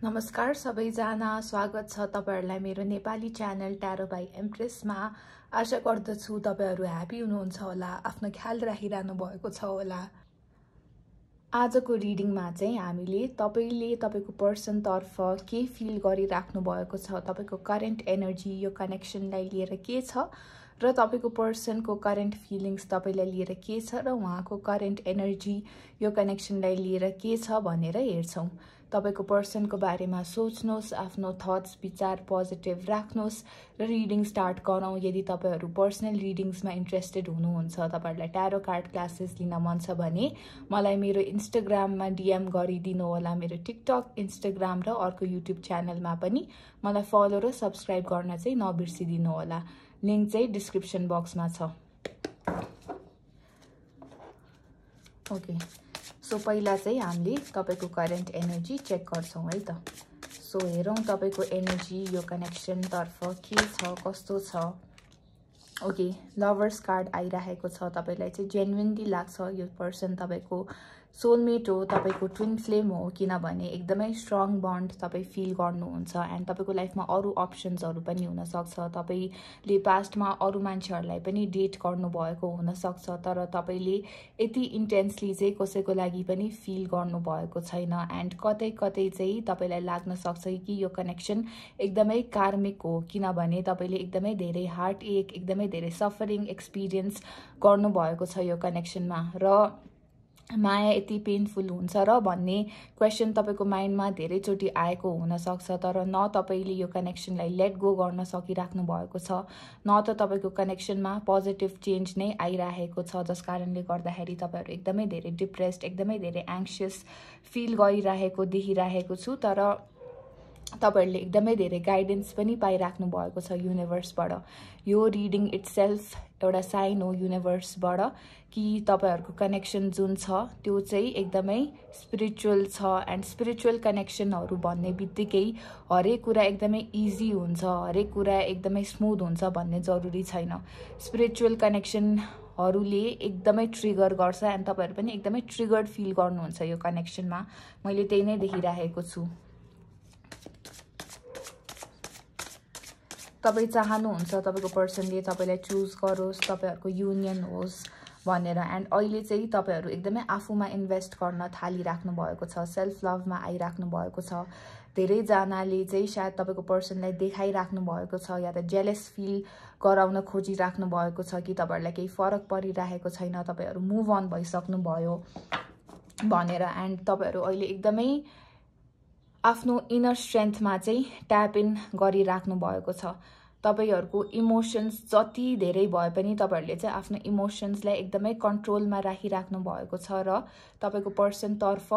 नमस्कार सबैजना, स्वागत छ तपाईहरुलाई मेरो नेपाली च्यानल ट्यारो बाइ एम्प्रेसमा। आशा गर्दछु तपाईहरु ह्यापी हुनुहुन्छ होला, आफ्नो ख्याल राखिरहनु भएको छ होला। आजको रिडिङमा चाहिँ हामीले तपाईको पर्सन तर्फ के फिल गरिराख्नु भएको छ, तपाईको करेन्ट एनर्जी यो कनेक्सनलाई लिएर के छ र तपाईको पर्सनको करेन्ट फिलिङ्स तपाईलाई लिएर के छ र उहाँको करेन्ट एनर्जी यो कनेक्सनलाई लिएर के छ भनेर हेर्छौं। तपाईको पर्सनको बारेमा सोच्नुहोस्, आफ्नो थट्स विचार पोजिटिभ राख्नुहोस् र रिडिङ स्टार्ट गरौँ। यदि तपाईहरु पर्सनल रिडिङ्समा इन्ट्रेस्टेड हुनुहुन्छ, तपाईहरुलाई ट्यारो कार्ड क्लासेस लिन मन छ भने मलाई मेरो इन्स्टाग्राममा डीएम गरिदिनु होला। मेरो टिकटक, इन्स्टाग्राम र अर्को युट्युब च्यानलमा पनि मलाई फलो र सब्स्क्राइब गर्न चाहिँ नबिर्सिदिनु होला। लिंक चाहिँ डिस्क्रिप्सन बक्समा छ। ओके, सो पहिला चाहिँ हामीले तपाईको करेन्ट एनर्जी चेक गर्छौं है त। सो हेरौं तपाईको एनर्जी यो कनेक्सन तर्फ के छ, कस्तो छ। ओके, लभर्स कार्ड आइराखेको छ। तपाईलाई चाहिँ जेन्युइनली लाग्छ यो पर्सन तपाईको सोलमेट हो, तपाईको ट्विन फ्लेम हो, किनभने एकदमै स्ट्रङ बन्ड तपाई फिल गर्नुहुन्छ। एन्ड तपाईको लाइफमा अरु अप्सन्सहरु पनि हुन सक्छ। तपाईले पास्टमा अरु मान्छेहरुलाई पनि डेट गर्नु भएको हुन सक्छ, तर तपाईले यति इन्टेन्सली चाहिँ कसैको लागि पनि फिल गर्नु भएको छैन। एन्ड कतै कतै चाहिँ तपाईलाई लाग्न सक्छ कि यो कनेक्सन एकदमै कार्मिक हो, किनभने तपाईले एकदमै धेरै हार्ट एक, एकदमै धेरै सफरिङ एक्सपिरियन्स गर्नु भएको छ यो कनेक्सनमा। र माया यति पेनफुल हुन्छ र भन्ने क्वेसन तपाईको माइन्डमा धेरैचोटि आएको हुन सक्छ, तर न तपाईले यो कनेक्सनलाई लेट गो गर्न सकिराख्नु भएको छ, न त तपाईको कनेक्सनमा पोजिटिभ चेन्ज नै आइराखेको छ, जसकारणले गर्दाखेरि तपाईहरु एकदमै धेरै डिप्रेस्ड, एकदमै धेरै एङ्ग्सियस फिल गरिराखेको देखिराखेको छु। तर तपाईहरुले एकदमै धेरै गाइडेन्स पनि पाइराख्नु भएको छ युनिभर्सबाट। यो रिडिङ इटसेल्फ एउटा साइन हो युनिभर्सबाट कि तपाईहरुको कनेक्सन जुन छ त्यो चाहिँ एकदमै स्पिरिचुअल छ। एन्ड स्पिरिचुअल कनेक्सनहरु भन्ने बित्तिकै हरेक कुरा एकदमै इजी हुन्छ, हरेक कुरा एकदमै स्मुथ हुन्छ भन्ने जरुरी छैन। स्पिरिचुअल कनेक्सनहरुले एकदमै ट्रिगर गर्छ एन्ड तपाईहरु पनि एकदमै ट्रिगर्ड फिल गर्नुहुन्छ यो कनेक्सनमा। मैले त्यही नै देखिराखेको छु। तपाई चाहनुहुन्छ तपाईको पर्सनले तपाईलाई चुज गरोस्, तपाईहरुको युनियन होस् भनेर। एन्ड अहिले चाहिँ तपाईहरु एकदमै आफूमा इन्भेस्ट गर्न थालिराख्नु भएको छ, सेल्फ लभमा आइराख्नु भएको छ। धेरै जनाले चाहिँ सायद तपाईको पर्सनलाई देखाइराख्नु भएको छ या त जेलस फिल गराउन खोजिराख्नु भएको छ कि तपाईहरुलाई केही फरक परिराखेको छैन, तपाईहरु मुभ अन भइसक्नु भयो भनेर। एन्ड तपाईहरु अहिले एकदमै आफ्नो इनर स्ट्रेन्थमा चाहिँ ट्याप इन गरिराख्नु भएको छ। तपाईहरुको इमोसन्स जति धेरै भए पनि तपाईहरुले चाहिँ आफ्नो इमोसन्सलाई एकदमै कन्ट्रोलमा राखिराख्नु भएको छ र तपाईको पर्सन तर्फ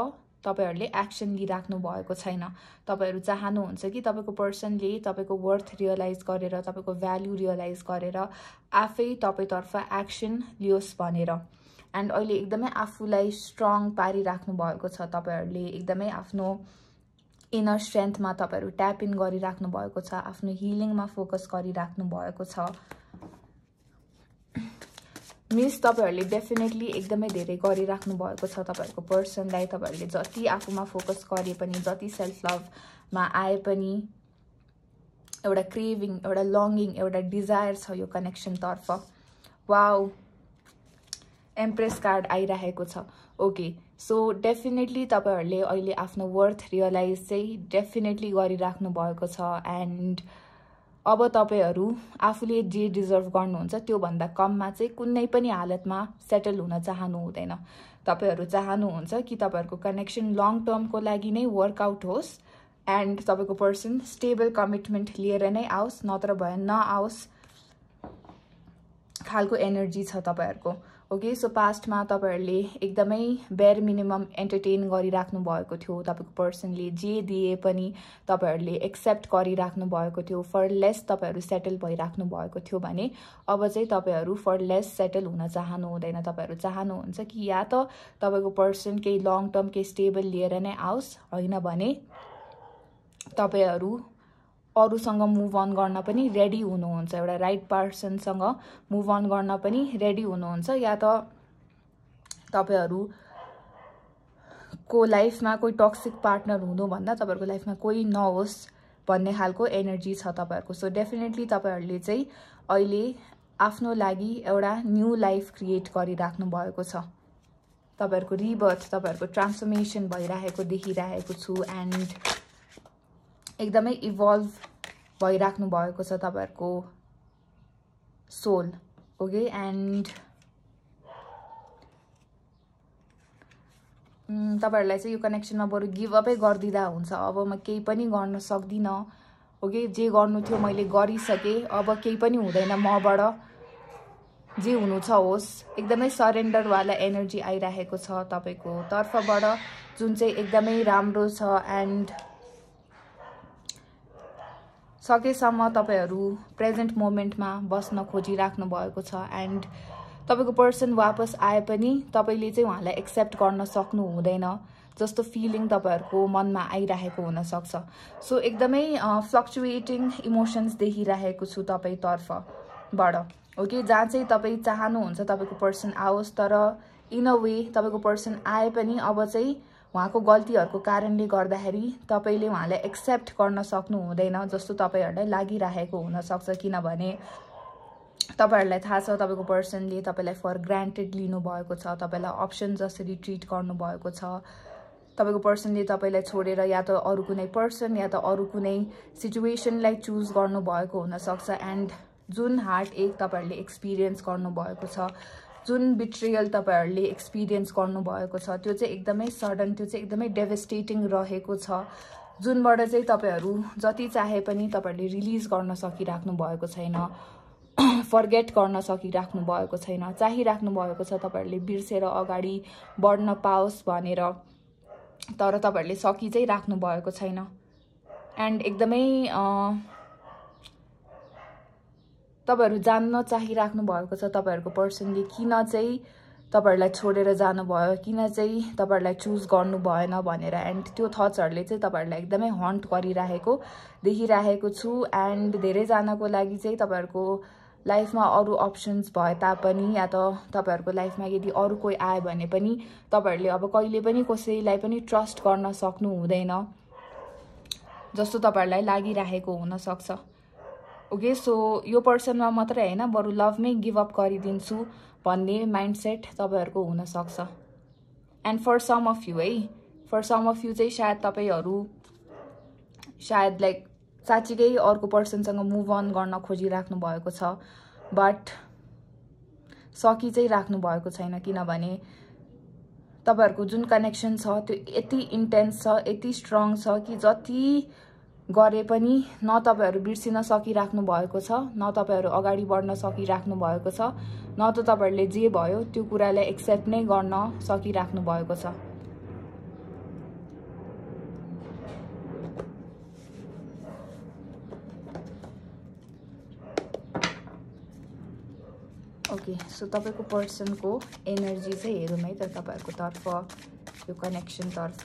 तपाईहरुले एक्सन लिइराख्नु भएको छैन। तपाईहरु चाहनुहुन्छ कि तपाईको पर्सनले तपाईको वर्थ रियलाइज गरेर, तपाईको भ्यालु रियलाइज गरेर आफै तपाईतर्फ एक्सन लियोस् भनेर। एन्ड अहिले एकदमै आफूलाई स्ट्रङ पारिराख्नु भएको छ। तपाईहरुले एकदमै आफ्नो इनर स्ट्रेन्थमा तपाईहरु ट्याप इन गरिराख्नु भएको छ, आफ्नो हिलिङमा फोकस गरिराख्नु भएको छ। मिस तपाईहरुले डेफिनेटली एकदमै धेरै गरिराख्नु भएको छ तपाईहरुको पर्सनलाई। तपाईहरुले जति आफूमा फोकस गरे पनि, जति सेल्फ लभमा आए पनि एउटा क्रेभिङ, एउटा लङ्गिङ, एउटा डिजायर छ यो कनेक्सन तर्फ। वाउ, एम्प्रेस कार्ड आइराखेको छ। ओके, सो डेफिनेटली तपाईहरुले अहिले आफ्नो वर्थ रियलाइज चाहिँ डेफिनेटली गरिराख्नु भएको छ। एन्ड अब तपाईहरु आफूले जे डिजर्भ गर्नुहुन्छ त्यो भन्दा कममा चाहिँ कुनै पनि हालतमा सेटल हुन चाहनु हुँदैन। तपाईहरु चाहनुहुन्छ कि तपाईहरुको कनेक्सन लङ टर्मको लागि नै वर्कआउट होस् एन्ड तपाईको पर्सन स्टेबल कमिटमेन्ट लिएर नै आओस्, नत्र भए नआओस् खालको एनर्जी छ तपाईहरुको। ओके, सो पास्टमा तपाईहरुले एकदमै बेयर मिनिमम एन्टरटेन गरिराख्नु भएको थियो। तपाईको पर्सनले जे दिए पनि तपाईहरुले एक्सेप्ट गरिराख्नु भएको थियो। फर लेस तपाईहरु सेटल भइराख्नु भएको थियो भने अब चाहिँ तपाईहरु फर लेस सेटल हुन चाहनु हुँदैन। तपाईहरु चाहनुहुन्छ कि या त तपाईको पर्सन केही लङ टर्म केही स्टेबल लिएर नै आओस्, हैन भने तपाईहरु अरूसँग मुभ अन गर्न पनि रेडी हुनुहुन्छ। एउटा राइट पर्सनसँग मुभ अन गर्न पनि रेडी हुनुहुन्छ, या त तपाईहरु को लाइफमा कोही टक्सिक पार्टनर हुनुभन्दा तपाईहरुको लाइफमा कोही नहोस् भन्ने खालको एनर्जी छ तपाईहरुको। सो डेफिनेटली तपाईहरुले चाहिँ अहिले आफ्नो लागि एउटा न्यू लाइफ क्रिएट गरिराख्नु भएको छ। तपाईहरुको रिबर्थ, तपाईहरुको ट्रान्सफर्मेसन भइरहेको देखिरहेको छु एन्ड एकदमै इभल्भ भइराख्नु भएको छ तपाईहरुको सोल। ओके, एन्ड तपाईहरुलाई चाहिँ यो कनेक्सनमा बरु गिभ अपै गर्दिदा हुन्छ। अब म केही पनि गर्न सक्दिन। ओके, जे गर्नु थियो मैले गरिसके, अब केही पनि हुँदैन मबाट, जे हुनु छ होस्। एकदमै सरेन्डर वाला एनर्जी आइरहेको छ तपाईको तर्फबाट, जुन चाहिँ एकदमै राम्रो छ। एन्ड सकेसम्म तपाईहरु प्रेजेन्ट मोमेन्टमा बस्न खोजिराख्नु भएको छ। एन्ड तपाईको पर्सन वापस आए पनि तपाईले चाहिँ उहाँलाई एक्सेप्ट गर्न सक्नु हुँदैन जस्तो फिलिङ तपाईहरुको मनमा आइरहेको हुन सक्छ। सो एकदमै फ्लक्चुएटिङ इमोशन्स देखिरहेको छु तपाई तर्फबाट। ओके, जहाँ चाहिँ तपाई चाहनुहुन्छ तपाईको पर्सन आओस्, तर इन अ वे तपाईको पर्सन आए पनि अब चाहिँ उहाँको गल्तीहरुको कारणले गर्दाखेरि तपाईले उहाँलाई एक्सेप्ट गर्न सक्नु हुँदैन जस्तो तपाईहरुलाई लागिरहेको हुन सक्छ। किनभने तपाईहरुलाई थाहा छ तपाईको पर्सनले तपाईलाई फर ग्रान्टेड लिनु भएको छ, तपाईलाई अप्सन जसरी ट्रिट गर्नु भएको छ। तपाईको पर्सनले तपाईलाई छोडेर या त अरु कुनै पर्सन या त अरु कुनै सिचुएसनलाई चुज गर्नु भएको हुन सक्छ। एन्ड जुन हार्ट एक तपाईहरुले एक्सपिरियन्स गर्नु भएको छ, जुन बिट्रियल तपाईहरुले एक्सपिरियन्स गर्नु भएको छ, त्यो चाहिँ एकदमै सडन, त्यो चाहिँ एकदमै डेभस्टेटिङ रहेको छ, जुनबाट चाहिँ तपाईहरु जति चाहे पनि तपाईहरुले रिलिज गर्न सकिराख्नु भएको छैन, फर्गेट गर्न सकिराख्नु भएको छैन, चाहिराख्नु भएको छ तपाईहरुले बिर्सेर अगाडि बढ्न पाओस् भनेर, तर तपाईहरुले सकि चाहिँ राख्नु भएको छैन। एन्ड एकदमै तपाईहरु जान्न चाहिराख्नु भएको छ तपाईहरुको पर्सनले किन चाहिँ तपाईहरुलाई छोडेर जानुभयो, किन चाहिँ तपाईहरुलाई चुज गर्नु भएन भनेर। एन्ड त्यो थट्सहरुले चाहिँ तपाईहरुलाई एकदमै हन्ट गरिरहेको देखिरहेको छु। एन्ड धेरै जनाको लागि चाहिँ तपाईहरुको लाइफमा अरु अप्सन्स भए तापनि या त तपाईहरुको लाइफमा यदि अरु कोही आए भने पनि तपाईहरुले अब कहिले पनि कसैलाई पनि ट्रस्ट गर्न सक्नु हुँदैन जस्तो तपाईहरुलाई लागिरहेको हुन सक्छ। ओके, सो यो पर्सनमा मात्रै हैन बरु लभमै गिभ अप गरिदिन्छु भन्ने माइन्डसेट तपाईहरुको हुन सक्छ। And for some of you है, फर सम अफ यु चाहिँ सायद तपाईहरु सायद लाइक साच्चीकै अर्को पर्सनसँग मुभ अन गर्न खोजिराख्नु भएको छ, बट सकि चाहिँ राख्नु भएको छैन। किनभने तपाईहरुको जुन कनेक्सन छ त्यो यति इन्टेन्स छ, यति स्ट्रङ छ कि जति गरे पनि न तपाईहरु बिर्सिन सकिराख्नु भएको छ, न तपाईहरु अगाडि बढ्न सकिराख्नु भएको छ, न त तपाईहरुले जे भयो त्यो कुरालाई एक्सेप्ट नै गर्न सकिराख्नु भएको छ। ओके, सो तपाईको पर्सनको एनर्जी चाहिँ हेरौँ है त तपाईहरुको तर्फ, यो कनेक्सन तर्फ।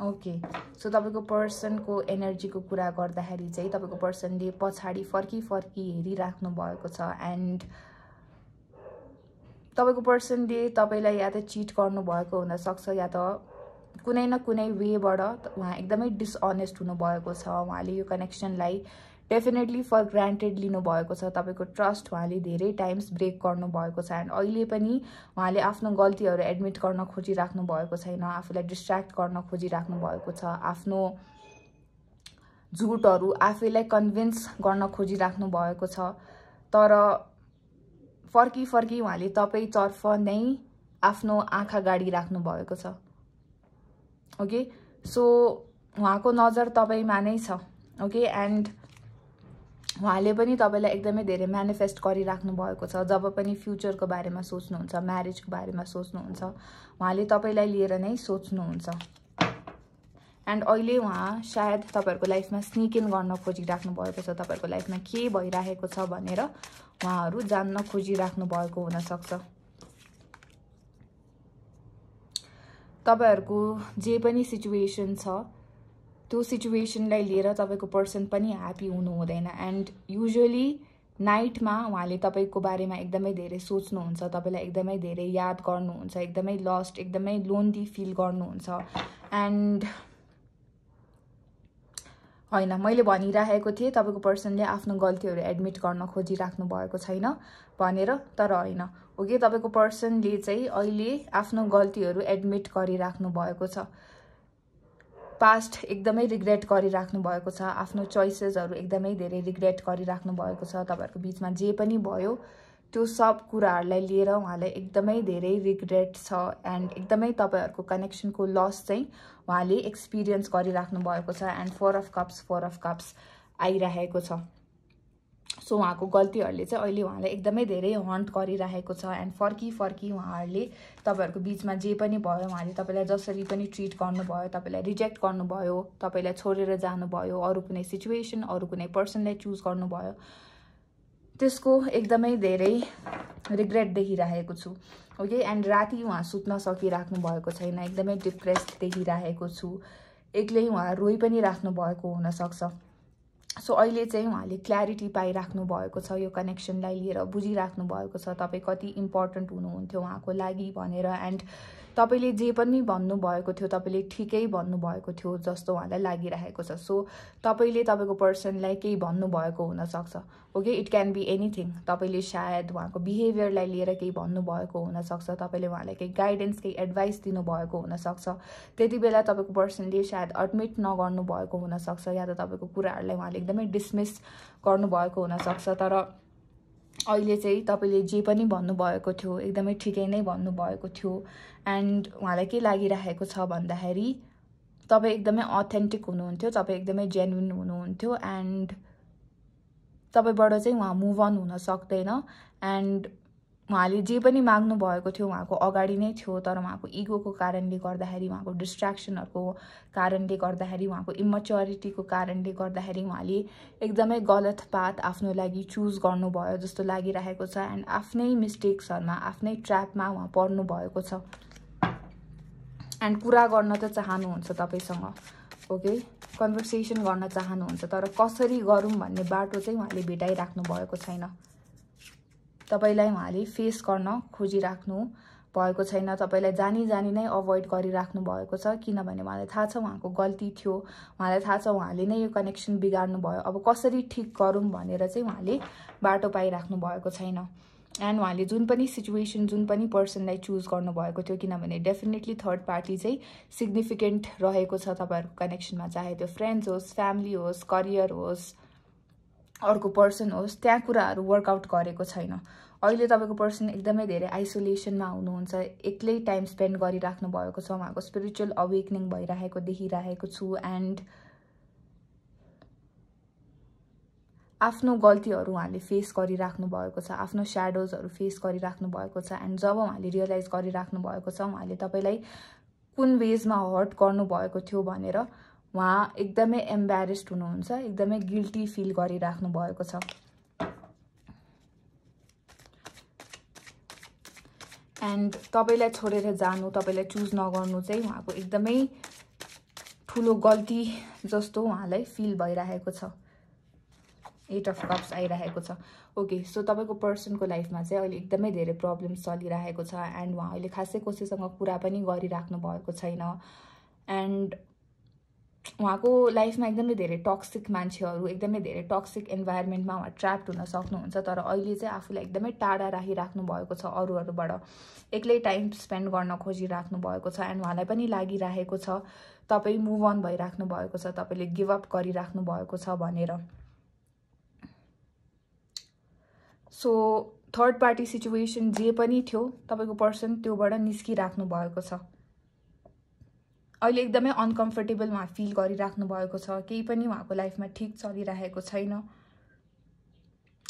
ओके, सो तपाईको पर्सनको एनर्जीको कुरा गर्दाखेरि चाहिँ तपाईको पर्सनले पछाडी फर्की हेरिराख्नु भएको छ। एन्ड तपाईको पर्सनले तपाईलाई या त चिट गर्नु भएको हुन सक्छ या त कुनै न कुनै वेबाट उहाँ एकदमै डिसअनेस्ट हुनु भएको छ। उहाँले यो कनेक्सनलाई डेफिनेटली फर ग्रान्टेड लिनु भएको छ। तपाईको ट्रस्ट उहाँले धेरै टाइम्स ब्रेक गर्नु भएको छ। एन्ड अहिले पनि उहाँले आफ्नो गल्तीहरु एडमिट गर्न खोजिराख्नु भएको छैन, आफूलाई डिस्ट्र्याक्ट गर्न खोजिराख्नु भएको छ, आफ्नो झुटहरु आफैलाई कन्भिन्स गर्न खोजिराख्नु भएको छ। तर फर्की उहाँले तपाई तर्फ नै आफ्नो आँखा गाडी राख्नु भएको छ। ओके, सो उहाँको नजर तपाईमा नै छ। ओके, एन्ड उहाँले पनि तपाईलाई एकदमै धेरै म्यानिफेस्ट गरिराख्नु भएको छ। जब पनि फ्युचरको बारेमा सोच्नुहुन्छ, म्यारेजको बारेमा सोच्नुहुन्छ, उहाँले तपाईलाई लिएर नै सोच्नुहुन्छ। एन्ड अहिले उहाँ सायद तपाईहरुको लाइफमा स्निक इन गर्न खोजिराख्नु भएको छ। तपाईहरुको लाइफमा के भइरहेको छ भनेर उहाँहरु जान्न खोजिराख्नु भएको हुन सक्छ। तपाईहरुको जे पनि सिचुएसन छ त्यो सिचुएसनलाई लिएर तपाईको पर्सन पनि ह्यापी हुनु हुँदैन। एन्ड युजुअली नाइटमा उहाँले तपाईको बारेमा एकदमै धेरै सोच्नुहुन्छ, तपाईलाई एकदमै धेरै याद गर्नुहुन्छ, एकदमै लस्ट, एकदमै लोन्ली फिल गर्नुहुन्छ। एन्ड हैन, मैले भनिरहेको थिएँ तपाईको पर्सनले आफ्नो गल्तीहरू एडमिट गर्न खोजिराख्नु भएको छैन भनेर, तर हैन। ओके, तपाईको पर्सनले चाहिँ अहिले आफ्नो गल्तीहरू एडमिट गरिराख्नु भएको छ। पास्ट एकदमै रिग्रेट गरिराख्नु भएको छ, आफ्नो चोइसेसहरू एकदमै धेरै रिग्रेट गरिराख्नु भएको छ। तपाईहरुको बीचमा जे पनि भयो त्यो सब कुराहरूलाई लिएर उहाँलाई एकदमै धेरै रिग्रेट छ एन्ड एकदमै तपाईहरुको कनेक्सनको लस चाहिँ उहाँले एक्सपिरियन्स गरिराख्नु भएको छ। एन्ड 4 अफ कप्स आइरहेको छ। सो उहाँको गल्तीहरूले चाहिँ अहिले उहाँलाई एकदमै धेरै हन्ट गरिरहेको छ। एन्ड फर्की उहाँहरूले तपाईहरुको बीचमा जे पनि भयो, उहाँले तपाईलाई जसरी पनि ट्रिट गर्नुभयो, तपाईलाई रिजेक्ट गर्नुभयो, तपाईलाई छोडेर जानुभयो, अरू कुनै सिचुएसन, अरू कुनै पर्सनलाई चुज गर्नुभयो, त्यसको एकदमै धेरै रिग्रेट देखिरहेको छु। ओके, एन्ड राति उहाँ सुत्न सकिराख्नु भएको छैन, एकदमै डिप्रेस्ड देखिरहेको छु, एक्लै उहाँ रोइ पनि राख्नु भएको हुन सक्छ। सो अहिले चाहिँ उहाँले क्ल्यारिटी पाइराख्नु भएको छ, यो कनेक्सनलाई लिएर बुझिराख्नु भएको छ तपाई कति इम्पोर्टेन्ट हुनुहुन्थ्यो उहाँको लागि भनेर। एन्ड तपाईले जे पनि भन्नुभएको थियो तपाईले ठिकै भन्नुभएको थियो जस्तो उहाँलाई लागिरहेको छ। सो तपाईले तपाईको पर्सनलाई केही भन्नुभएको हुन सक्छ। Okay, it can be anything. तपाईले सायद उहाँको बिहेभियरलाई लिएर केही भन्नुभएको हुन सक्छ, तपाईले उहाँलाई केही गाइडेन्स, केही एडभाइस दिनुभएको हुन सक्छ। त्यति बेला तपाईको पर्सनले सायद एडमिट नगर्नु भएको हुन सक्छ, या त तपाईको कुराहरूलाई उहाँले एकदमै डिसमिस गर्नुभएको हुन सक्छ। तर अहिले चाहिँ तपाईले जे पनि भन्नुभएको थियो एकदमै ठिकै नै भन्नुभएको थियो। एन्ड उहाँलाई के लागिरहेको छ भन्दाखेरि तपाई एकदमै अथेन्टिक हुनुहुन्थ्यो, तपाई एकदमै जेन्युइन हुनुहुन्थ्यो। एन्ड तपाईबाट चाहिँ उहाँ मुभ अन हुन सक्दैन। एन्ड उहाँले जे पनि माग्नु भएको थियो उहाँको अगाडि नै थियो, तर उहाँको इगोको कारणले गर्दाखेरि, उहाँको डिस्ट्र्याक्सनहरूको कारणले गर्दाखेरि, उहाँको इमच्योरिटीको कारणले गर्दाखेरि उहाँले एकदमै गलत पाथ आफ्नो लागि चुज गर्नुभयो जस्तो लागिरहेको छ। एन्ड आफ्नै मिस्टेक्सहरुमा, आफ्नै ट्र्यापमा उहाँ पर्नु भएको छ। एन्ड कुरा गर्न त चाहनुहुन्छ तपाईसँग, ओके, कन्भर्सेसन गर्न चाहनुहुन्छ, तर कसरी गरौँ भन्ने बाटो चाहिँ उहाँले भेटाइराख्नु भएको छैन। तपाईलाई उहाँले फेस गर्न खोजिराख्नु भएको छैन, तपाईलाई जानी जानी नै अभोइड गरिराख्नु भएको छ। किनभने उहाँलाई थाहा छ उहाँको गल्ती थियो, उहाँलाई थाहा छ उहाँले नै यो कनेक्सन बिगार्नु भयो, अब कसरी ठिक गरौँ भनेर चाहिँ उहाँले बाटो पाइराख्नु भएको छैन। एन्ड उहाँले जुन पनि सिचुएसन, जुन पनि पर्सनलाई चुज गर्नुभएको थियो, किनभने डेफिनेटली थर्ड पार्टी चाहिँ सिग्निफिकेन्ट रहेको छ तपाईहरुको कनेक्सनमा, चाहे त्यो फ्रेन्ड्स होस्, फ्यामिली होस्, करियर होस्, अर्को पर्सन होस्, त्यहाँ कुराहरू वर्कआउट गरेको छैन। अहिले तपाईको पर्सन एकदमै धेरै आइसोलेसनमा हुनुहुन्छ, एक्लै टाइम स्पेन्ड गरिराख्नु भएको छ, उहाँको स्पिरिचुअल अवेकनिङ भइरहेको देखिरहेको छु। एन्ड आफ्नो गल्तीहरू उहाँले फेस गरिराख्नु भएको छ, आफ्नो स्याडोजहरू फेस गरिराख्नु भएको छ। एन्ड जब उहाँले रियलाइज गरिराख्नु भएको छ उहाँले तपाईलाई कुन वेजमा हर्ट गर्नुभएको थियो भनेर, उहाँ एकदमै एम्ब्यारेस्ड हुनुहुन्छ, एकदमै गिल्टी फिल गरिराख्नु भएको छ। एन्ड तपाईलाई छोडेर जानु, तपाईलाई चुज नगर्नु चाहिँ उहाँको एकदमै ठुलो गल्ती जस्तो उहाँलाई फिल भइरहेको छ। 8 अफ कप्स आइरहेको छ। ओके, सो तपाईको पर्सनको लाइफमा चाहिँ अहिले एकदमै धेरै प्रब्लम्स चलिरहेको छ। एन्ड उहाँ अहिले खासै कसैसँग कुरा पनि गरिराख्नु भएको छैन। एन्ड उहाँको लाइफमा एकदमै धेरै टक्सिक मान्छेहरू, एकदमै धेरै टक्सिक इन्भाइरोमेन्टमा उहाँ ट्र्याप्ड हुन सक्नुहुन्छ। तर अहिले चाहिँ आफूलाई एकदमै टाढा राखिराख्नु भएको छ अरूहरूबाट, एक्लै टाइम स्पेन्ड गर्न खोजिराख्नु भएको छ। एन्ड उहाँलाई पनि लागिरहेको छ तपाईँ मुभ अन भइराख्नु भएको छ, तपाईँले गिभ अप गरिराख्नु भएको छ भनेर। सो थर्ड पार्टी सिचुएसन जे पनि थियो तपाईको पर्सन त्योबाट निस्किराख्नु भएको छ। अहिले एकदमै अनकम्फर्टेबल उहाँ फिल गरिराख्नु भएको छ, केही पनि उहाँको लाइफमा ठिक चलिरहेको छैन।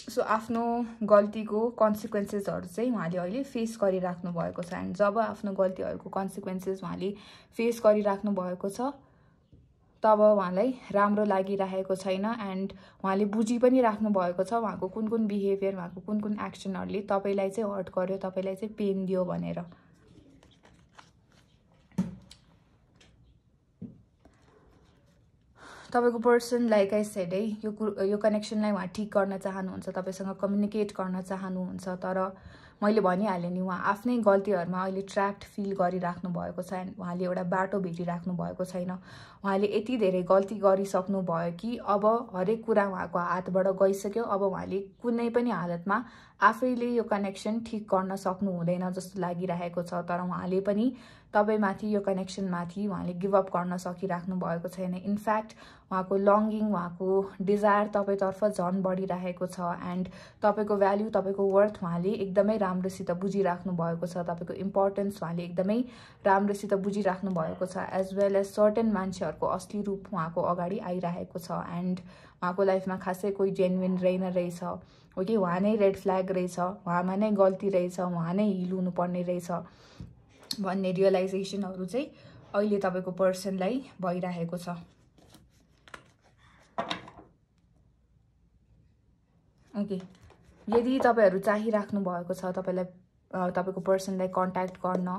सो आफ्नो गल्तीको कन्सिक्वेन्सेसहरू चाहिँ उहाँले अहिले फेस गरिराख्नु भएको छ। एन्ड जब आफ्नो गल्तीहरूको कन्सिक्वेन्सेस उहाँले फेस गरिराख्नु भएको छ तब उहाँलाई राम्रो लागिरहेको छैन। एन्ड उहाँले बुझी पनि राख्नु भएको छ उहाँको कुन कुन बिहेभियर, उहाँको कुन कुन एक्सनहरूले तपाईलाई चाहिँ हर्ट गर्यो, तपाईलाई चाहिँ पेन दियो भनेर। तपाईको पर्सन लाइक आई सेड है यो कनेक्सनलाई उहाँ ठीक गर्न चाहनुहुन्छ, तपाईसँग कम्युनिकेट गर्न चाहनुहुन्छ, तर मैले भनिहालेँ नि उहाँ आफ्नै गल्तीहरुमा अहिले ट्र्याक्ड फिल गरिराख्नु भएको छ। उहाँले एउटा बाटो भेटिराख्नु भएको छैन। उहाँले यति धेरै गल्ती गरिसक्नु भयो कि अब हरेक कुरा उहाँको हातबाट गइसक्यो। अब उहाँले कुनै पनि हालतमा आफैले यो कनेक्सन ठीक गर्न सक्नु हुँदैन जस्तो लागिरहेको छ। तर उहाँले पनि तपाईमाथि यो कनेक्सनमाथि उहाँले गिभ अप गर्न सकिराख्नु भएको छैन। इनफ्याक्ट उहाँको लङ्गिङ, उहाँको डिजायर तपाईतर्फ झन् बढिरहेको छ। एन्ड तपाईको भ्याल्यु, तपाईको वर्थ उहाँले एकदमै राम्रोसित बुझिराख्नु भएको छ। तपाईको इम्पोर्टेन्स उहाँले एकदमै राम्रोसित बुझिराख्नु भएको छ। एज वेल एज सर्टेन मान्छेहरूको असली रूप उहाँको अगाडि आइरहेको छ। एन्ड उहाँको लाइफमा खासै कोही जेन्युइन रहेछ, ओके, उहाँ नै रेड फ्ल्याग रहेछ, उहाँमा नै गल्ती रहेछ, उहाँ नै हिल हुनुपर्ने रहेछ भन्ने रियलाइजेसनहरू चाहिँ अहिले तपाईको पर्सनलाई भइरहेको छ। ओके, यदि तपाईहरु चाहिराख्नु भएको छ तपाईलाई तपाईको पर्सनलाई कन्ट्याक्ट गर्न,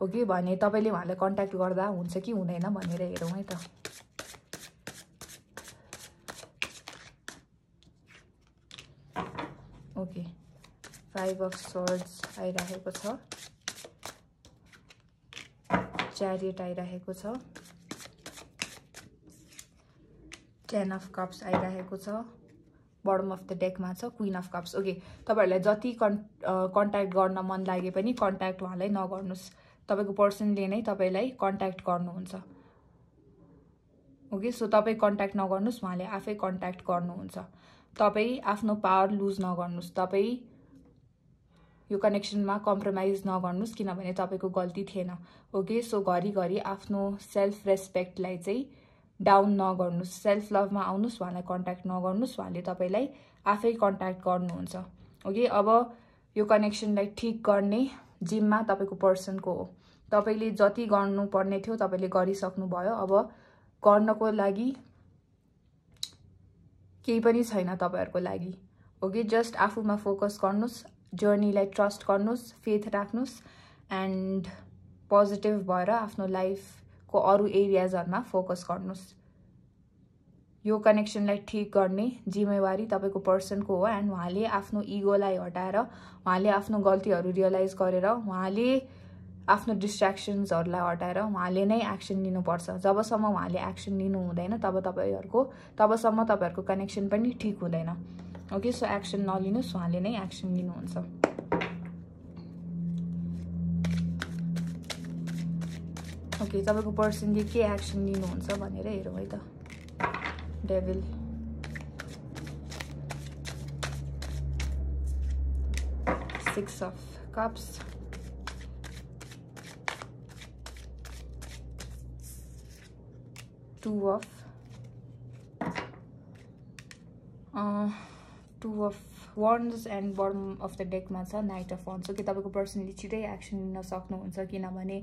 ओके, भने तपाईले उहाँलाई कन्ट्याक्ट गर्दा हुन्छ कि हुँदैन भनेर हेरौँ है त। ओके, 5 अफ स्वर्ड्स आइरहेको छ, च्यारियट आइरहेको छ, 10 अफ कप्स आइरहेको छ, बटम अफ द डेकमा छ क्वीन अफ कप्स। ओके, तपाईहरुलाई जति कन्ट्याक्ट गर्न मन लागे पनि कन्ट्याक्ट उहाँलाई नगर्नुस्। तपाईको पर्सनले नै तपाईलाई कन्ट्याक्ट गर्नुहुन्छ। ओके, सो तपाई कन्ट्याक्ट नगर्नुस्, उहाँले आफै कन्ट्याक्ट गर्नुहुन्छ। तपाई आफ्नो पावर लुज नगर्नुस्, तपाई यो कनेक्सनमा कम्प्रोमाइज नगर्नुस् किनभने तपाईको गल्ती थिएन। ओके, सो घरिघरि आफ्नो सेल्फ रेस्पेक्टलाई चाहिँ डाउन नगर्नुस्, सेल्फ लभमा आउनुस्, उहाँलाई कन्ट्याक्ट नगर्नुस्, उहाँले तपाईलाई आफै कन्ट्याक्ट गर्नुहुन्छ। ओके, अब यो कनेक्सनलाई ठीक गर्ने जिम्मा तपाईको पर्सनको हो। तपाईले जति गर्नुपर्ने थियो तपाईले गरिसक्नु भयो। अब गर्नको लागि केही पनि छैन तपाईहरुको लागि। ओके, जस्ट आफूमा फोकस गर्नुस्, जर्नीलाई ट्रस्ट गर्नुस्, फेथ राख्नुस् एन्ड पोजिटिभ भएर आफ्नो लाइफको अरु एरियाजहरुमा फोकस गर्नुस्। यो कनेक्सनलाई ठीक गर्ने जिम्मेवारी तपाईको पर्सनको हो। एन्ड उहाँले आफ्नो इगोलाई हटाएर, उहाँले आफ्नो गल्तीहरु रियलाइज गरेर, उहाँले आफ्नो डिस्ट्र्याक्सन्सहरुलाई हटाएर उहाँले नै एक्सन लिनुपर्छ। जबसम्म उहाँले एक्सन लिनु हुँदैन तबसम्म तपाईहरुको कनेक्सन पनि ठीक हुँदैन। ओके, सो एक्सन नलिनुस्, उहाँले नै एक्सन लिनुहुन्छ। ओके, तपाईको पर्सनले के एक्सन लिनुहुन्छ भनेर हेरौँ है त। Devil, six of cups, two of wands and bottom of the डेकमा छ नाइट अफ wands। ओके, तपाईको पर्सनले छिटै एक्सन लिन सक्नुहुन्छ किनभने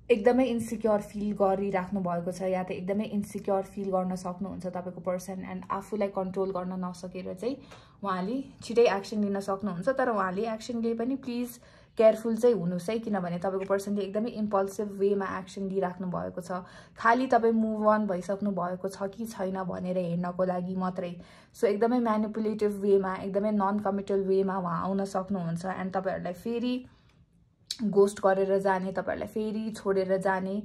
एकदमै इन्सिक्योर फिल गरिराख्नु भएको छ या त एकदमै इन्सिक्योर फिल गर्न सक्नुहुन्छ तपाईको पर्सन। एन्ड आफूलाई कन्ट्रोल गर्न नसकेर चाहिँ उहाँले छिटै एक्सन लिन सक्नुहुन्छ। तर उहाँले एक्सन लिए पनि प्लिज केयरफुल चाहिँ हुनुस् है किनभने तपाईको पर्सनले एकदमै इम्पल्सिभ वेमा एक्सन लिइराख्नु भएको छ। खाली तपाई मुभ अन भइसक्नु भएको छ कि छैन भनेर हेर्नको लागि मात्रै। सो एकदमै म्यानिपुलेटिभ वेमा, एकदमै नन कमिटल वेमा उहाँ आउन सक्नुहुन्छ। एन्ड तपाईहरुलाई फेरि गोस्ट गरेर जाने, तपाईहरुलाई फेरि छोडेर जाने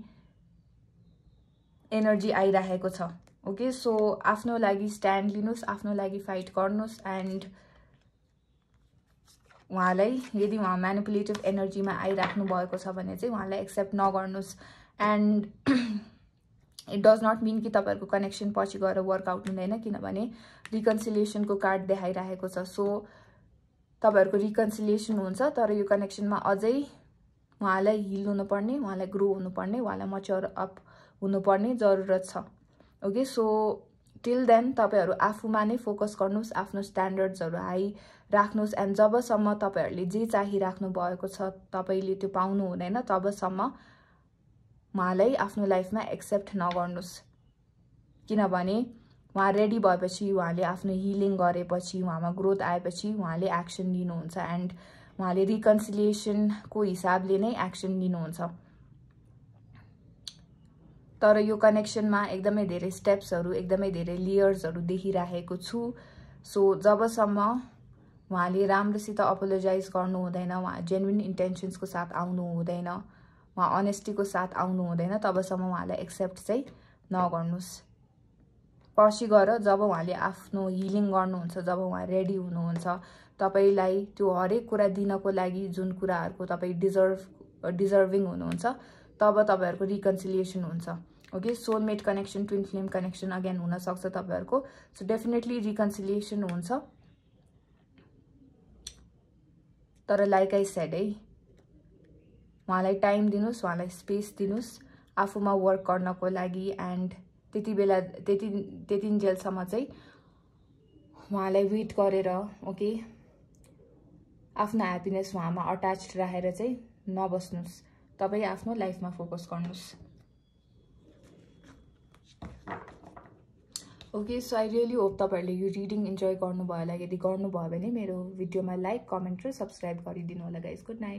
एनर्जी आइरहेको छ। ओके, सो आफ्नो लागि स्ट्यान्ड लिनुस्, आफ्नो लागि फाइट गर्नुस्। एन्ड उहाँलाई यदि उहाँ म्यानिपुलेटिभ एनर्जीमा आइराख्नु भएको छ भने चाहिँ उहाँलाई एक्सेप्ट नगर्नुस्। And it does not mean कि तपाईहरुको कनेक्सन पछि गएर वर्कआउट हुँदैन किनभने रिकन्सिलिएसनको कार्ड देखाइरहेको छ। सो तपाईहरुको रिकन्सिलिएसन हुन्छ तर यो कनेक्सनमा अझै उहाँलाई हिल हुनुपर्ने, उहाँलाई ग्रो हुनुपर्ने, उहाँलाई मच्योर अप हुनुपर्ने जरुरत छ। ओके, सो टिल देन तपाईहरु आफूमा नै फोकस गर्नुस्, आफ्नो स्ट्यान्डर्ड्सहरु हाई राख्नुस्। एन्ड जबसम्म तपाईहरुले जे चाहिराख्नु भएको छ तपाईले त्यो पाउनु हुँदैन तबसम्म उहाँलाई आफ्नो लाइफमा एक्सेप्ट नगर्नुस् किनभने उहाँ रेडी भएपछि, उहाँले आफ्नो हिलिङ गरेपछि, उहाँमा ग्रोथ आएपछि उहाँले एक्सन लिनुहुन्छ। एन्ड उहाँले रिकन्सिलिएसनको हिसाबले नै एक्सन लिनुहुन्छ। तर यो कनेक्सनमा एकदमै धेरै स्टेप्सहरू एकदमै धेरै लेयर्सहरू देखिराखेको छु। सो जबसम्म उहाँले राम्रोसित अपोलोजाइज गर्नु हुँदैन, उहाँ जेन्युइन इन्टेन्सन्सको साथ आउनु हुँदैन, उहाँ अनेस्टीको साथ आउनु हुँदैन, तबसम्म उहाँलाई एक्सेप्ट चाहिँ नगर्नुस्। पछि गएर जब उहाँले आफ्नो हिलिङ गर्नुहुन्छ, जब उहाँ रेडी हुनुहुन्छ तपाईलाई त्यो हरेक कुरा दिनको लागि जुन कुराहरुको तपाई डिजर्भिङ हुनुहुन्छ, तब तपाईहरुको रिकन्सिलिएसन हुन्छ। Okay, soulmate connection, twin flame connection again हुन सक्छ तपाईहरुको। सो डेफिनेटली रिकन्सिलिएसन हुन्छ। तर लाइक आई सेड है, उहाँलाई टाइम दिनुस्, उहाँलाई स्पेस दिनुस् आफूमा वर्क गर्नको लागि। एन्ड त्यति बेला त्यतिन्जेलसम्म चाहिँ उहाँलाई वेट गरेर ओके आफ्नो ह्याप्पिनेस उहाँमा अट्याच्ड राखेर चाहिँ नबस्नुस्। तपाई आफ्नो लाइफमा फोकस गर्नुस्। Okay, so I really hope तपाईहरुले यो रिडिङ इन्जोय गर्नुभयो होला। यदि गर्नुभयो भने मेरो भिडियोमा लाइक, कमेन्ट र सब्स्क्राइब गरिदिनु होला गाइस। Good night.